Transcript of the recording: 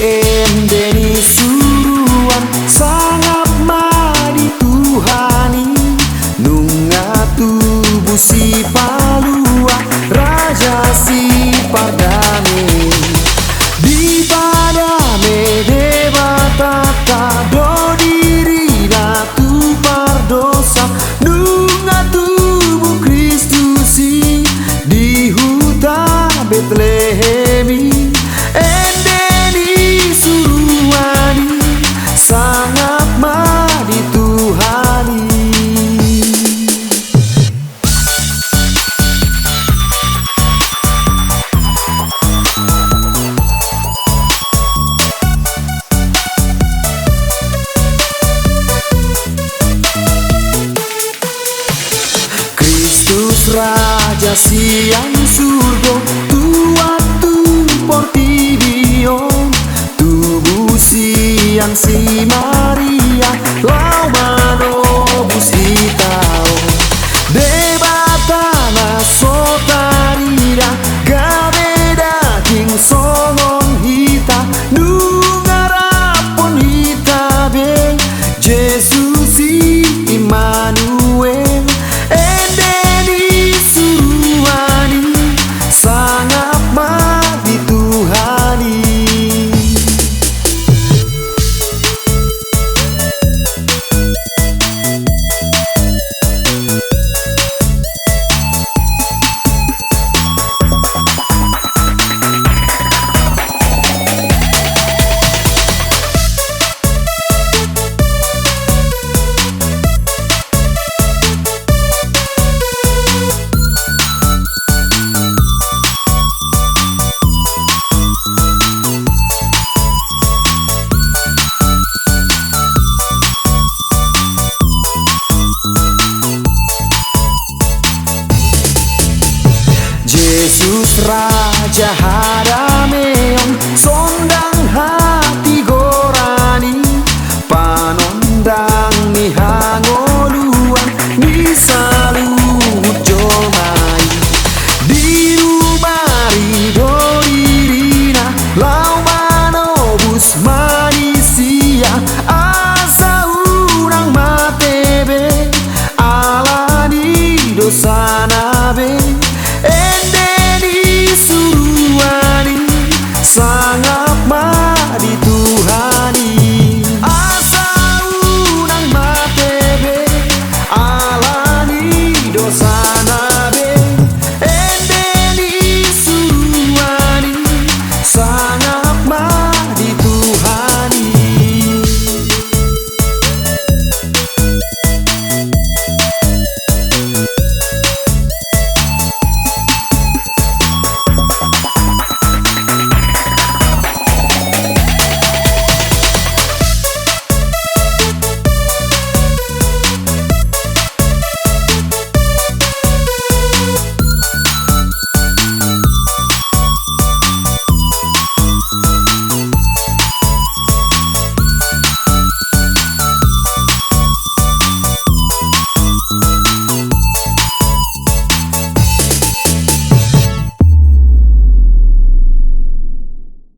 endeni suruan sangat madi Tuhani nunga tubuh si palua raja si pardame di padame debatata do diri na tu pardosa nunga tubuh Kristusi di huta Betlehemi endeni suruani sangat madi Tuhani. Kristus Raja siang surga tua tu portidion tubuh siang si Maria lau manobus hitao debatana sotarira gabeda king songon hita nungarapon hita be Jesus Immanuel endeni suruani sangat madi Tuhani. Yesus Raja